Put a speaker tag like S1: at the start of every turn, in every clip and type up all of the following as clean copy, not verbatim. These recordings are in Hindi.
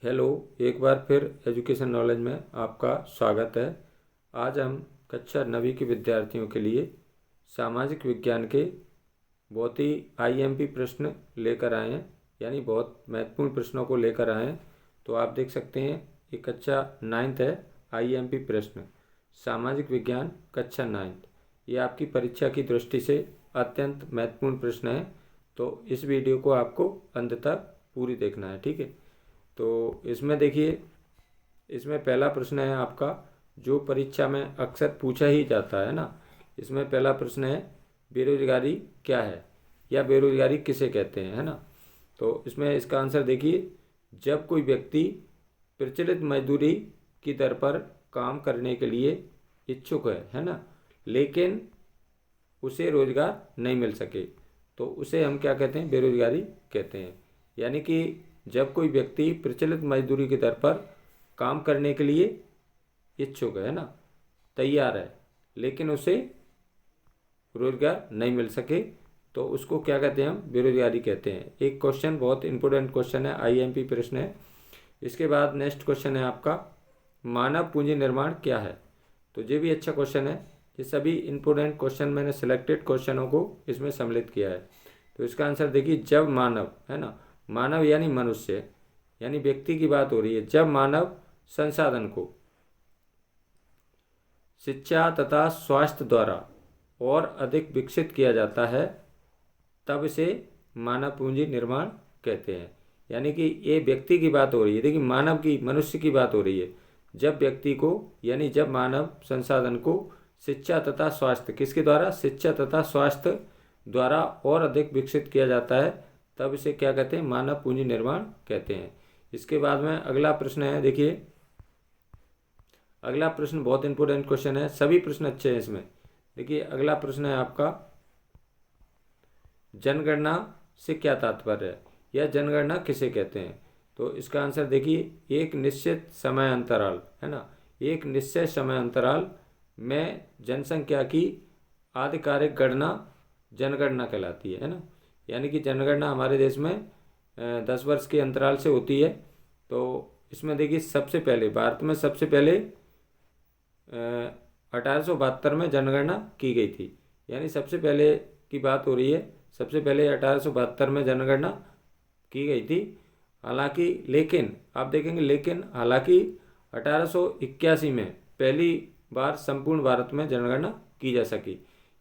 S1: हेलो। एक बार फिर एजुकेशन नॉलेज में आपका स्वागत है। आज हम कक्षा 9वीं के विद्यार्थियों के लिए सामाजिक विज्ञान के बहुत ही आईएमपी प्रश्न लेकर आए हैं, यानी बहुत महत्वपूर्ण प्रश्नों को लेकर आए हैं। तो आप देख सकते हैं ये कक्षा 9th है। आईएमपी प्रश्न सामाजिक विज्ञान कक्षा 9th, ये आपकी परीक्षा की दृष्टि से अत्यंत महत्वपूर्ण प्रश्न है। तो इस वीडियो को आपको अंत तक पूरी देखना है, ठीक है। तो इसमें देखिए, इसमें पहला प्रश्न है आपका, जो परीक्षा में अक्सर पूछा ही जाता है ना। इसमें पहला प्रश्न है, बेरोजगारी क्या है या बेरोजगारी किसे कहते हैं, है ना। तो इसमें इसका आंसर देखिए, जब कोई व्यक्ति प्रचलित मजदूरी की दर पर काम करने के लिए इच्छुक है ना, लेकिन उसे रोजगार नहीं मिल सके, तो उसे हम क्या कहते हैं, बेरोजगारी कहते हैं। यानी कि जब कोई व्यक्ति प्रचलित मजदूरी की दर पर काम करने के लिए इच्छुक है ना, तैयार है, लेकिन उसे रोजगार नहीं मिल सके, तो उसको क्या कहते हैं, हम बेरोजगारी कहते हैं। एक क्वेश्चन, बहुत इंपॉर्टेंट क्वेश्चन है, आईएमपी प्रश्न है। इसके बाद नेक्स्ट क्वेश्चन है आपका, मानव पूंजी निर्माण क्या है। तो ये भी अच्छा क्वेश्चन है। ये सभी इंपॉर्टेंट क्वेश्चन मैंने सिलेक्टेड क्वेश्चनों को इसमें सम्मिलित किया है। तो इसका आंसर देखिए, जब मानव, है ना, मानव यानी मनुष्य, यानी व्यक्ति की बात हो रही है, जब मानव संसाधन को शिक्षा तथा स्वास्थ्य द्वारा और अधिक विकसित किया जाता है, तब इसे मानव पूंजी निर्माण कहते हैं। यानी कि ये व्यक्ति की बात हो रही है, देखिए मानव की, मनुष्य की बात हो रही है। जब व्यक्ति को, यानी जब मानव संसाधन को शिक्षा तथा स्वास्थ्य, किसके द्वारा, शिक्षा तथा स्वास्थ्य द्वारा और अधिक विकसित किया जाता है, तब इसे क्या कहते हैं, मानव पूंजी निर्माण कहते हैं। इसके बाद में अगला प्रश्न है, देखिए अगला प्रश्न बहुत इंपॉर्टेंट क्वेश्चन है, सभी प्रश्न अच्छे हैं इसमें। देखिए अगला प्रश्न है आपका, जनगणना से क्या तात्पर्य है या जनगणना किसे कहते हैं। तो इसका आंसर देखिए, एक निश्चित समय अंतराल, है ना, एक निश्चित समय अंतराल में जनसंख्या की आधिकारिक गणना जनगणना कहलाती है ना। यानी कि जनगणना हमारे देश में 10 वर्ष के अंतराल से होती है। तो इसमें देखिए, सबसे पहले भारत में सबसे पहले 1872 में जनगणना की गई थी। यानी सबसे पहले की बात हो रही है, सबसे पहले 1872 में जनगणना की गई थी। हालांकि, लेकिन आप देखेंगे, लेकिन हालांकि 1881 में पहली बार संपूर्ण भारत में जनगणना की जा सकी।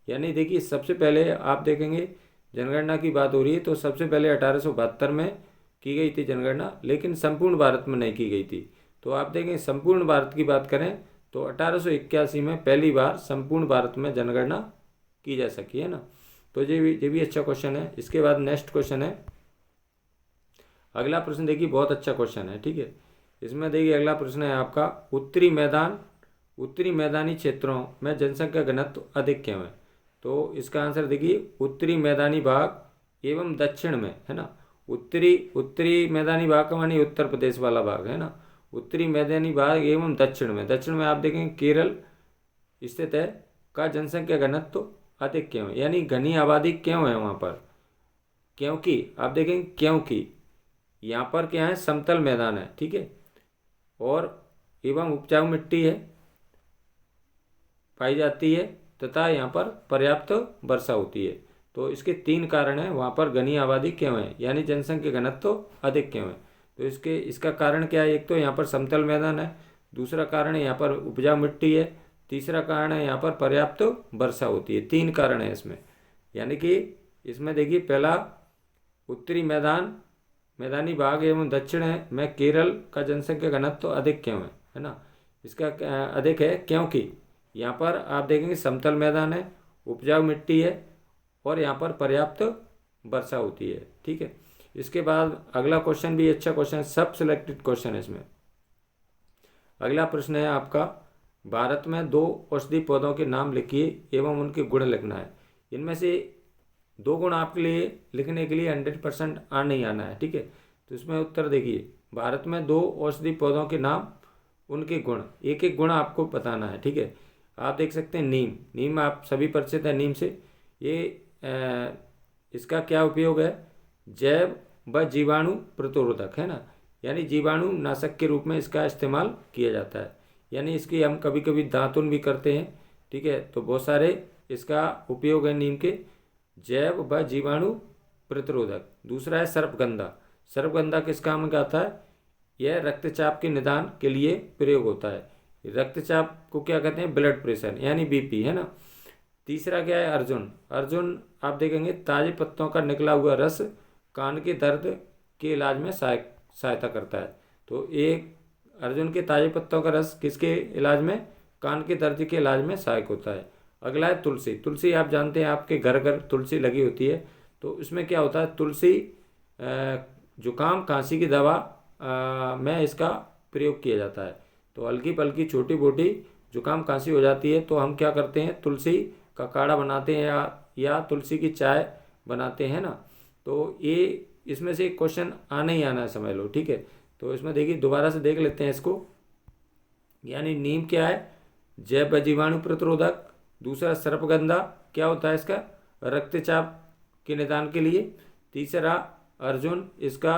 S1: यानी देखिए, सबसे पहले आप देखेंगे जनगणना की बात हो रही है, तो सबसे पहले 1872 में की गई थी जनगणना, लेकिन संपूर्ण भारत में नहीं की गई थी। तो आप देखें, संपूर्ण भारत की बात करें तो 1881 में पहली बार संपूर्ण भारत में जनगणना की जा सकी, है ना। तो ये भी अच्छा क्वेश्चन है। इसके बाद नेक्स्ट क्वेश्चन है, अगला प्रश्न देखिए, बहुत अच्छा क्वेश्चन है, ठीक है। इसमें देखिए अगला प्रश्न है आपका, उत्तरी मैदानी क्षेत्रों में जनसंख्या घनत्व अधिक क्यों है। तो इसका आंसर देखिए, उत्तरी मैदानी भाग एवं दक्षिण में, है ना, उत्तरी मैदानी भाग का मानी उत्तर प्रदेश वाला भाग, है ना। उत्तरी मैदानी भाग एवं दक्षिण में आप देखेंगे केरल स्थित है, का जनसंख्या घनत्व अधिक क्यों है, यानी घनी आबादी क्यों है वहाँ पर। क्योंकि आप देखेंगे, क्योंकि यहाँ पर क्या है, समतल मैदान है, ठीक है, और एवं उपजाऊ मिट्टी है पाई जाती है, तथा यहाँ पर पर्याप्त वर्षा होती है। तो इसके 3 कारण हैं, वहाँ पर घनी आबादी क्यों है, यानी जनसंख्या घनत्व अधिक क्यों है। तो इसका कारण क्या है, एक तो यहाँ पर समतल मैदान है, दूसरा कारण है यहाँ पर उपजाऊ मिट्टी है, तीसरा कारण है यहाँ पर पर्याप्त वर्षा होती है। 3 कारण है इसमें। यानी कि इसमें देखिए, पहला, उत्तरी मैदानी भाग एवं दक्षिण में केरल का जनसंख्या घनत्व अधिक क्यों है ना। इसका अधिक है क्योंकि यहाँ पर आप देखेंगे समतल मैदान है, उपजाऊ मिट्टी है, और यहाँ पर पर्याप्त वर्षा होती है, ठीक है। इसके बाद अगला क्वेश्चन भी अच्छा क्वेश्चन है, सब सिलेक्टेड क्वेश्चन है इसमें। अगला प्रश्न है आपका, भारत में 2 औषधि पौधों के नाम लिखिए एवं उनके गुण लिखना है। इनमें से 2 गुण आपके लिए लिखने के लिए 100% आना ही आना है, ठीक है। तो इसमें उत्तर देखिए, भारत में 2 औषधि पौधों के नाम, उनके गुण, एक एक गुण आपको बताना है, ठीक है। आप देख सकते हैं नीम आप सभी परिचित है नीम से। ये इसका क्या उपयोग है, जैव व जीवाणु प्रतिरोधक, है ना। यानी जीवाणु नाशक के रूप में इसका इस्तेमाल किया जाता है। यानी इसकी हम कभी कभी दातुन भी करते हैं, ठीक है। तो बहुत सारे इसका उपयोग है नीम के जैव व जीवाणु प्रतिरोधक। दूसरा है सर्पगंधा। सर्पगंधा किस काम में आता है? यह रक्तचाप के निदान के लिए प्रयोग होता है। रक्तचाप को क्या कहते हैं? ब्लड प्रेशर यानी बीपी, है ना। तीसरा क्या है? अर्जुन। अर्जुन आप देखेंगे ताजे पत्तों का निकला हुआ रस कान के दर्द के इलाज में सहायता करता है। तो एक अर्जुन के ताजे पत्तों का रस किसके इलाज में? कान के दर्द के इलाज में सहायक होता है। अगला है तुलसी। तुलसी आप जानते हैं आपके घर घर तुलसी लगी होती है। तो इसमें क्या होता है? तुलसी जुकाम खांसी की दवा में इसका प्रयोग किया जाता है। तो हल्की पल्की छोटी मोटी जुकाम खांसी हो जाती है तो हम क्या करते हैं? तुलसी का काढ़ा बनाते हैं या तुलसी की चाय बनाते हैं ना। तो ये इसमें से क्वेश्चन आना ही आना है, समझ लो, ठीक है। तो इसमें देखिए दोबारा से देख लेते हैं इसको। यानी नीम क्या है? जैव जीवाणु प्रतिरोधक। दूसरा सर्पगंधा क्या होता है इसका? रक्तचाप के निदान के लिए। तीसरा अर्जुन, इसका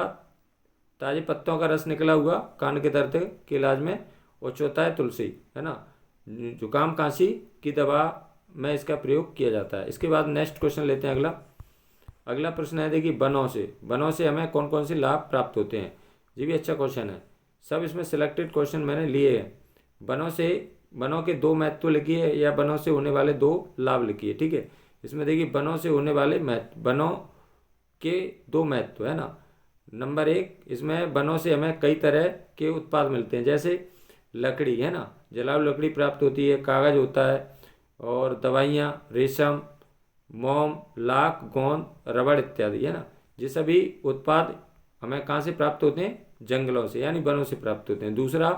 S1: ताजे पत्तों का रस निकला हुआ कान के दर्द के इलाज में। और चौथा है तुलसी, है ना, जुकाम खांसी की दवा में इसका प्रयोग किया जाता है। इसके बाद नेक्स्ट क्वेश्चन लेते हैं। अगला प्रश्न है देखिए वनों से हमें कौन कौन से लाभ प्राप्त होते हैं। ये भी अच्छा क्वेश्चन है। सब इसमें सिलेक्टेड क्वेश्चन मैंने लिए हैं। वनों के दो महत्व लिखिए या वनों से होने वाले दो लाभ लिखिए, ठीक है। इसमें देखिए वनों से होने वाले महत्व, वनों के दो महत्व, है ना। नंबर 1, इसमें वनों से हमें कई तरह के उत्पाद मिलते हैं, जैसे लकड़ी, है ना, जलाऊ लकड़ी प्राप्त होती है, कागज होता है, और दवाइयाँ, रेशम, मोम, लाख, गोंद, रबड़ इत्यादि, है ना। ये सभी उत्पाद हमें कहाँ से प्राप्त होते हैं? जंगलों से यानी वनों से प्राप्त होते हैं। दूसरा,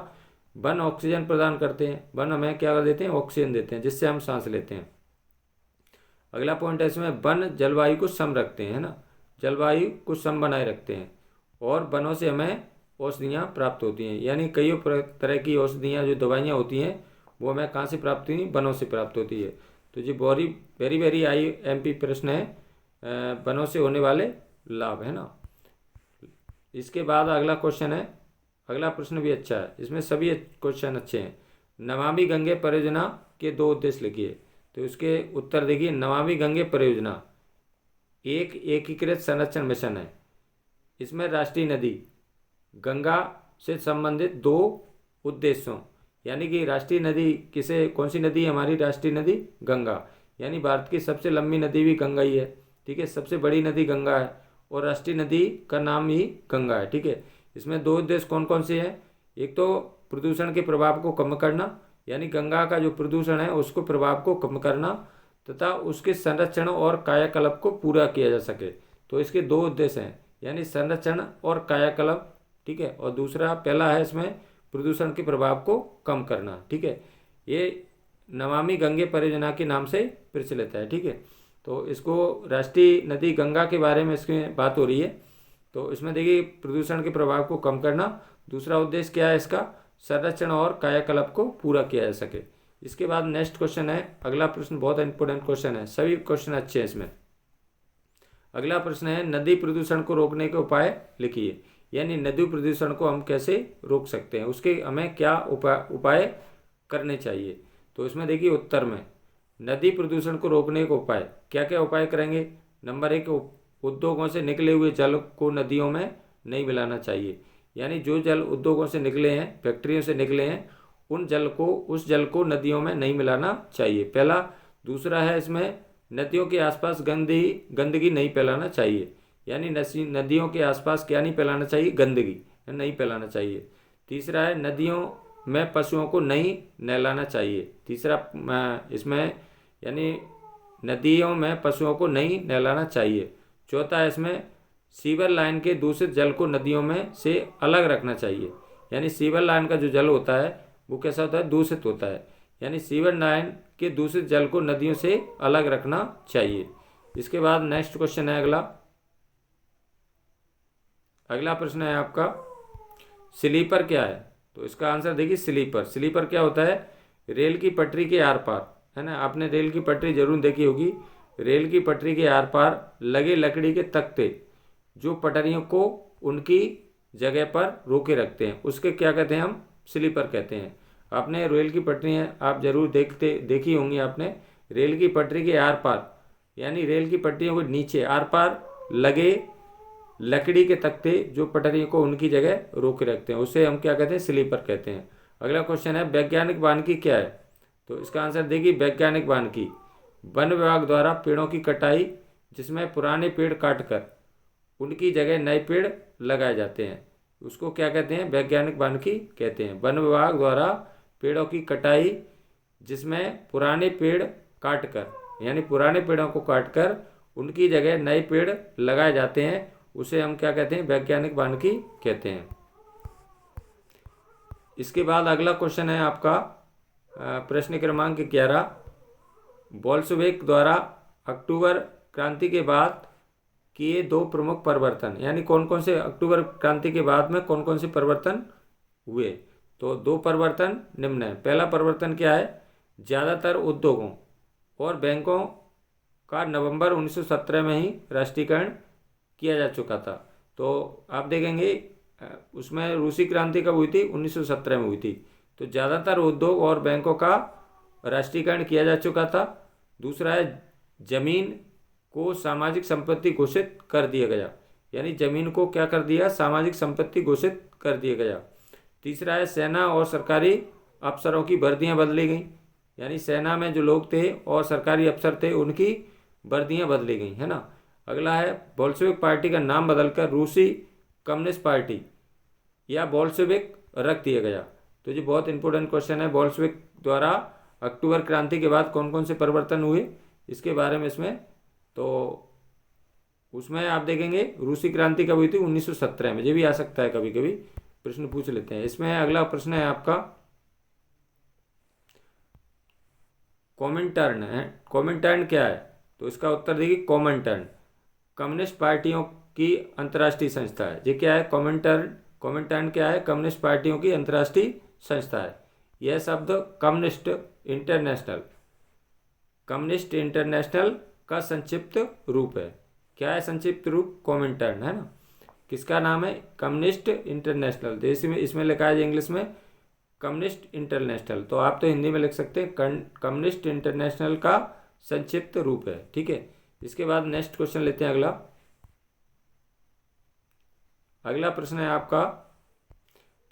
S1: वन ऑक्सीजन प्रदान करते हैं। वन हमें क्या कर देते हैं? ऑक्सीजन देते हैं, जिससे हम सांस लेते हैं। अगला पॉइंट है इसमें वन जलवायु को सम रखते हैं, है ना, जलवायु को सम बनाए रखते हैं। और वनों से हमें औषधियाँ प्राप्त होती हैं, यानी कई तरह की औषधियाँ जो दवाइयाँ होती हैं वो हमें कहाँ से प्राप्त होती हैं? वनों से प्राप्त होती है। तो ये वेरी वेरी IMP प्रश्न है, वनों से होने वाले लाभ, है ना। इसके बाद अगला क्वेश्चन है, अगला प्रश्न भी अच्छा है, इसमें सभी क्वेश्चन अच्छे हैं। नमामि गंगे परियोजना के दो उद्देश्य लिखिए। तो इसके उत्तर देखिए। नमामि गंगे परियोजना एक एकीकृत संरक्षण मिशन है। इसमें राष्ट्रीय नदी गंगा से संबंधित दो उद्देश्यों, यानी कि राष्ट्रीय नदी कौन सी नदी है हमारी? राष्ट्रीय नदी गंगा, यानी भारत की सबसे लंबी नदी भी गंगा ही है, ठीक है। सबसे बड़ी नदी गंगा है और राष्ट्रीय नदी का नाम ही गंगा है, ठीक है। इसमें दो उद्देश्य कौन कौन से हैं? एक तो प्रदूषण के प्रभाव को कम करना, यानी गंगा का जो प्रदूषण है उसको प्रभाव को कम करना, तथा उसके संरक्षण और कायाकल्प को पूरा किया जा सके। तो इसके दो उद्देश्य हैं, यानी संरक्षण और कायाकल्प, ठीक है। और दूसरा पहला है इसमें प्रदूषण के प्रभाव को कम करना, ठीक है। ये नमामि गंगे परियोजना के नाम से प्रचलित है, ठीक है। तो इसको राष्ट्रीय नदी गंगा के बारे में इसमें बात हो रही है। तो इसमें देखिए प्रदूषण के प्रभाव को कम करना, दूसरा उद्देश्य क्या है इसका? संरक्षण और कायाकल्प को पूरा किया जा सके। इसके बाद नेक्स्ट क्वेश्चन है, अगला प्रश्न बहुत इंपॉर्टेंट क्वेश्चन है, सभी क्वेश्चन अच्छे हैं इसमें। अगला प्रश्न है नदी प्रदूषण को रोकने के उपाय लिखिए। यानी नदी प्रदूषण को हम कैसे रोक सकते हैं, उसके हमें क्या उपाय करने चाहिए। तो इसमें देखिए उत्तर में नदी प्रदूषण को रोकने के उपाय क्या क्या उपाय करेंगे। नंबर 1, उद्योगों से निकले हुए जल को नदियों में नहीं मिलाना चाहिए। यानी जो जल उद्योगों से निकले हैं, फैक्ट्रियों से निकले हैं, उस जल को नदियों में नहीं मिलाना चाहिए, पहला। दूसरा है इसमें नदियों के आसपास गंदगी नहीं फैलाना चाहिए। यानी नदियों के आसपास क्या नहीं फैलाना चाहिए? गंदगी नहीं फैलाना चाहिए। तीसरा है नदियों में पशुओं को नहीं नहलाना चाहिए। तीसरा इसमें यानी नदियों में पशुओं को नहीं नहलाना चाहिए। चौथा है इसमें सीवर लाइन के दूषित जल को नदियों में से अलग रखना चाहिए। यानी सीवर लाइन का जो जल होता है वो कैसा होता है? दूषित होता है। यानी सीवर लाइन के दूषित जल को नदियों से अलग रखना चाहिए। इसके बाद नेक्स्ट क्वेश्चन है अगला प्रश्न है आपका, स्लीपर क्या है? तो इसका आंसर देखिए स्लीपर क्या होता है? रेल की पटरी के आर पार, है ना, आपने रेल की पटरी जरूर देखी होगी। रेल की पटरी के आर पार लगे लकड़ी के तख्ते जो पटरियों को उनकी जगह पर रोके रखते हैं, उसके क्या कहते हैं, हम स्लीपर कहते हैं। आपने रेल की पटरियाँ आप जरूर देखी होंगी आपने। रेल की पटरी के आर पार, यानी रेल की पटरियों के नीचे आर पार लगे लकड़ी के तख्ते जो पटरियों को उनकी जगह रोके रखते हैं, उसे हम क्या कहते हैं, स्लीपर कहते हैं। अगला क्वेश्चन है वैज्ञानिक वानिकी क्या है? तो इसका आंसर देखिए, वैज्ञानिक वानिकी वन विभाग द्वारा पेड़ों की कटाई जिसमें पुराने पेड़ काटकर उनकी जगह नए पेड़ लगाए जाते हैं, उसको क्या कहते हैं, वैज्ञानिक वानिकी कहते हैं। वन विभाग द्वारा पेड़ों की कटाई जिसमें पुराने पेड़ काटकर, यानी पुराने पेड़ों को काटकर उनकी जगह नए पेड़ लगाए जाते हैं, उसे हम क्या कहते हैं, वैज्ञानिक वानिकी कहते हैं। इसके बाद अगला क्वेश्चन है आपका प्रश्न क्रमांक 11, बोल्शेविक द्वारा अक्टूबर क्रांति के बाद किए दो प्रमुख परिवर्तन, यानी कौन कौन से अक्टूबर क्रांति के बाद में कौन कौन से परिवर्तन हुए? तो दो परिवर्तन निम्न है। पहला परिवर्तन क्या है, ज़्यादातर उद्योगों और बैंकों का नवंबर 1917 में ही राष्ट्रीयकरण किया जा चुका था। तो आप देखेंगे उसमें रूसी क्रांति कब हुई थी, 1917 में हुई थी। तो ज़्यादातर उद्योग और बैंकों का राष्ट्रीयकरण किया जा चुका था। दूसरा है जमीन को सामाजिक संपत्ति घोषित कर दिया गया, यानी जमीन को क्या कर दिया, सामाजिक संपत्ति घोषित कर दिया गया। तीसरा है सेना और सरकारी अफसरों की वर्दियां बदली गई, यानी सेना में जो लोग थे और सरकारी अफसर थे उनकी वर्दियां बदली गई, है ना। अगला है बोल्शेविक पार्टी का नाम बदलकर रूसी कम्युनिस्ट पार्टी या बोल्शेविक रख दिया गया। तो ये बहुत इंपॉर्टेंट क्वेश्चन है, बोल्शेविक द्वारा अक्टूबर क्रांति के बाद कौन कौन से परिवर्तन हुए इसके बारे में इसमें। तो उसमें आप देखेंगे रूसी क्रांति कब हुई थी, 1917 में। ये भी आ सकता है, कभी कभी प्रश्न पूछ लेते हैं। इसमें अगला प्रश्न है आपका कॉमिंटर्न है। कॉमिंटर्न क्या है? तो इसका उत्तर देखिए, कॉमिंटर्न कम्युनिस्ट पार्टियों की अंतर्राष्ट्रीय संस्था है। ये क्या है, कॉमिंटर्न? कॉमिंटर्न क्या है, कम्युनिस्ट पार्टियों की अंतर्राष्ट्रीय संस्था है। यह शब्द कम्युनिस्ट इंटरनेशनल, कम्युनिस्ट इंटरनेशनल का संक्षिप्त रूप है। क्या है संक्षिप्त रूप? कॉमिंटर्न, है ना। किसका नाम है? Communist international. तो इसमें लिखा है इंग्लिश में कम्युनिस्ट इंटरनेशनल, तो आप तो हिंदी में लिख सकते हैं कम्युनिस्ट इंटरनेशनल का संक्षिप्त रूप है, ठीक है। इसके बाद नेक्स्ट क्वेश्चन लेते हैं अगला। अगला प्रश्न है आपका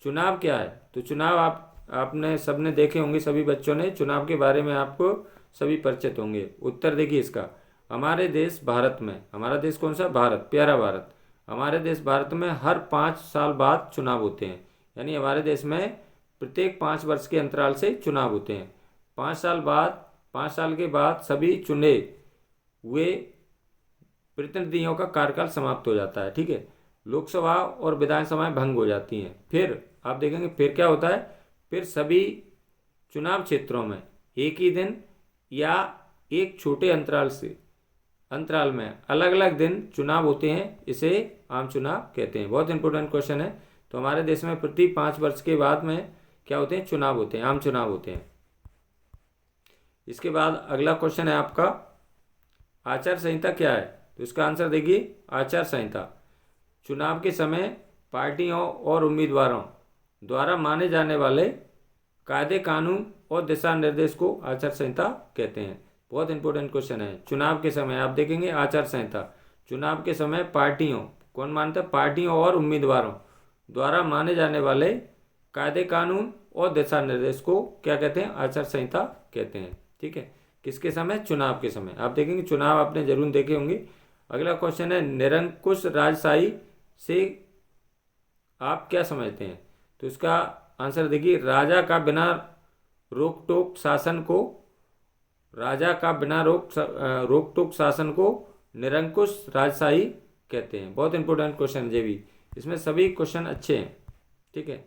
S1: चुनाव क्या है? तो चुनाव आपने सबने देखे होंगे, सभी बच्चों ने चुनाव के बारे में आपको सभी परिचित होंगे। उत्तर देखिए इसका, हमारे देश भारत में, हमारा देश कौन सा? भारत, प्यारा भारत। हमारे देश भारत में हर 5 साल बाद चुनाव होते हैं, यानी हमारे देश में प्रत्येक 5 वर्ष के अंतराल से चुनाव होते हैं। 5 साल बाद, 5 साल के बाद सभी चुने हुए प्रतिनिधियों का कार्यकाल समाप्त हो जाता है, ठीक है। लोकसभा और विधानसभाएं भंग हो जाती हैं। फिर आप देखेंगे फिर क्या होता है, फिर सभी चुनाव क्षेत्रों में एक ही दिन या एक छोटे अंतराल में अलग अलग दिन चुनाव होते हैं, इसे आम चुनाव कहते हैं। बहुत इंपॉर्टेंट क्वेश्चन है। तो हमारे देश में प्रति 5 वर्ष के बाद में क्या होते हैं? चुनाव होते हैं, आम चुनाव होते हैं। इसके बाद अगला क्वेश्चन है आपका आचार संहिता क्या है? तो इसका आंसर देखिए, आचार संहिता चुनाव के समय पार्टियों और उम्मीदवारों द्वारा माने जाने वाले कायदे कानून और दिशा निर्देश को आचार संहिता कहते हैं। बहुत इंपॉर्टेंट क्वेश्चन है। चुनाव के समय आप देखेंगे आचार संहिता, चुनाव के समय पार्टियों, कौन मानता है? पार्टियों और उम्मीदवारों द्वारा माने जाने वाले कायदे कानून और दिशा निर्देश को क्या कहते हैं? आचार संहिता कहते हैं, ठीक है। किसके समय? चुनाव के समय। आप देखेंगे चुनाव आपने जरूर देखे होंगे। अगला क्वेश्चन है निरंकुश राजशाही से आप क्या समझते हैं? तो इसका आंसर देखिए, राजा का बिना रोक टोक शासन को, राजा का बिना रोक टोक शासन को निरंकुश राजशाही कहते हैं। बहुत इंपॉर्टेंट क्वेश्चन ये भी, इसमें सभी क्वेश्चन अच्छे हैं, ठीक है।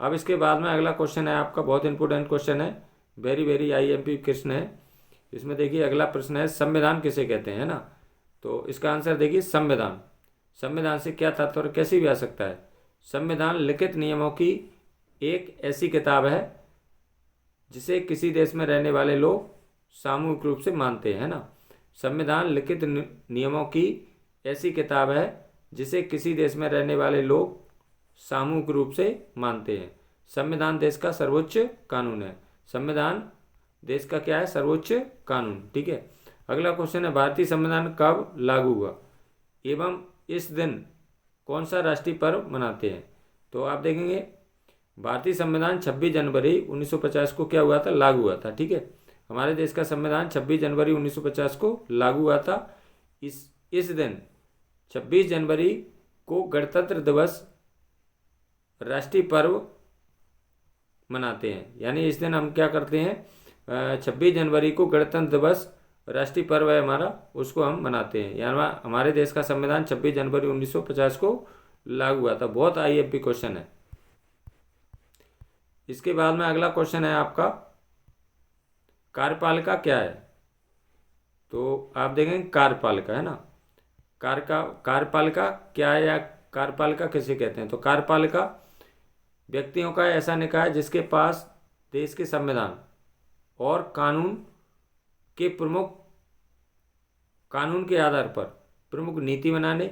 S1: अब इसके बाद में अगला क्वेश्चन है आपका, बहुत इंपॉर्टेंट क्वेश्चन है, वेरी वेरी IMP प्रश्न है। इसमें देखिए अगला प्रश्न है संविधान किसे कहते हैं, है ना। तो इसका आंसर देखिए संविधान, संविधान से क्या तात्पर्य, कैसे भी आ सकता है। संविधान लिखित नियमों की एक ऐसी किताब है जिसे किसी देश में रहने वाले लोग सामूहिक रूप से मानते हैं, है ना। संविधान लिखित नियमों की ऐसी किताब है जिसे किसी देश में रहने वाले लोग सामूहिक रूप से मानते हैं। संविधान देश का सर्वोच्च कानून है। संविधान देश का क्या है? सर्वोच्च कानून। ठीक है। अगला क्वेश्चन है, भारतीय संविधान कब लागू हुआ एवं इस दिन कौन सा राष्ट्रीय पर्व मनाते हैं? तो आप देखेंगे भारतीय संविधान 26 जनवरी 1950 को क्या हुआ था? लागू हुआ था। ठीक है। हमारे देश का संविधान 26 जनवरी 1950 को लागू हुआ था। इस दिन 26 जनवरी को गणतंत्र दिवस राष्ट्रीय पर्व मनाते हैं। यानी इस दिन हम क्या करते हैं? 26 जनवरी को गणतंत्र दिवस राष्ट्रीय पर्व है हमारा, उसको हम मनाते हैं। यानी हमारे देश का संविधान 26 जनवरी 1950 को लागू हुआ था। बहुत आईएमपी क्वेश्चन है। इसके बाद में अगला क्वेश्चन है आपका, कार्यपालिका क्या है? तो आप देखेंगे कार्यपालिका है ना, कार्यपालिका क्या है या कार्यपालिका किसे कहते हैं? तो कार्यपालिका व्यक्तियों का ऐसा निकाय जिसके पास देश के संविधान और कानून के आधार पर प्रमुख नीति बनाने,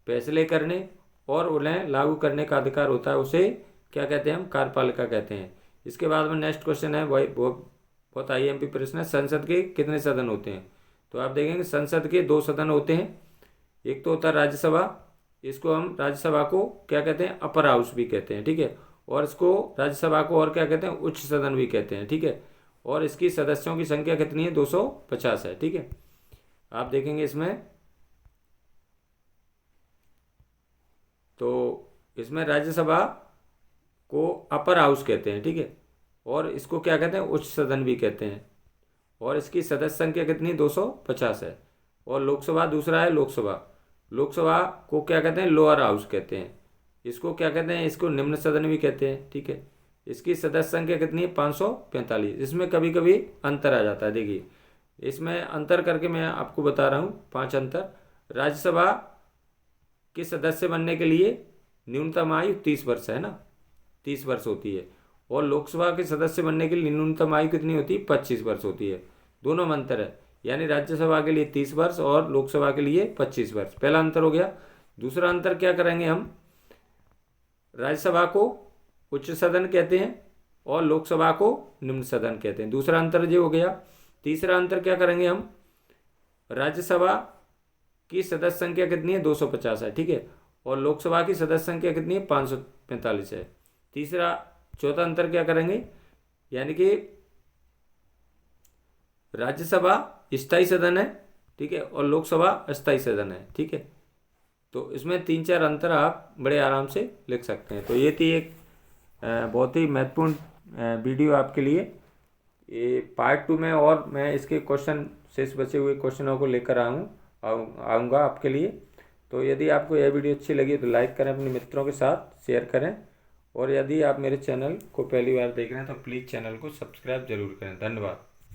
S1: फैसले करने और उन्हें लागू करने का अधिकार होता है, उसे क्या कहते हैं? हम कार्यपालिका कहते हैं। इसके बाद में नेक्स्ट क्वेश्चन है, वही बहुत आईएमपी प्रश्न है, संसद के कितने सदन होते हैं? तो आप देखेंगे संसद के 2 सदन होते हैं। एक तो होता है राज्यसभा, इसको हम राज्यसभा को क्या कहते हैं? अपर हाउस भी कहते हैं। ठीक है। और इसको राज्यसभा को और क्या कहते हैं? उच्च सदन भी कहते हैं। ठीक है। और इसकी सदस्यों की संख्या कितनी है? 250 है। ठीक है। आप देखेंगे इसमें राज्यसभा को अपर हाउस कहते हैं। ठीक है। और इसको क्या कहते हैं? उच्च सदन भी कहते हैं। और इसकी सदस्य संख्या कितनी? 250 है। और लोकसभा दूसरा है, लोकसभा को क्या कहते हैं? लोअर हाउस कहते हैं। इसको क्या कहते हैं? इसको निम्न सदन भी कहते हैं। ठीक है। इसकी सदस्य संख्या कितनी है? 545। इसमें कभी कभी अंतर आ जाता है। देखिए इसमें अंतर करके मैं आपको बता रहा हूँ 5 अंतर। राज्यसभा के सदस्य बनने के लिए न्यूनतम आयु 30 वर्ष है ना, 30 वर्ष होती है। और लोकसभा के सदस्य बनने के लिए न्यूनतम आयु कितनी होती है? 25 वर्ष होती है। दोनों में अंतर है। यानी राज्यसभा के लिए 30 वर्ष और लोकसभा के लिए 25 वर्ष। पहला अंतर हो गया। दूसरा अंतर क्या करेंगे हम? राज्यसभा को उच्च सदन कहते हैं और लोकसभा को निम्न सदन कहते हैं। दूसरा अंतर ये हो गया। तीसरा अंतर क्या करेंगे हम? राज्यसभा की सदस्य संख्या कितनी है? 250 है। ठीक है। और लोकसभा की सदस्य संख्या कितनी है? 545 है। चौथा अंतर क्या करेंगे? यानी कि राज्यसभा स्थायी सदन है, ठीक है, और लोकसभा अस्थायी सदन है। ठीक है। तो इसमें 3-4 अंतर आप बड़े आराम से लिख सकते हैं। तो ये थी एक बहुत ही महत्वपूर्ण वीडियो आपके लिए। ये पार्ट 2 में और मैं इसके क्वेश्चन शेष बचे हुए क्वेश्चनों को लेकर आऊँगा आपके लिए। तो यदि आपको यह वीडियो अच्छी लगी तो लाइक करें, अपने मित्रों के साथ शेयर करें, और यदि आप मेरे चैनल को पहली बार देख रहे हैं तो प्लीज़ चैनल को सब्सक्राइब जरूर करें। धन्यवाद।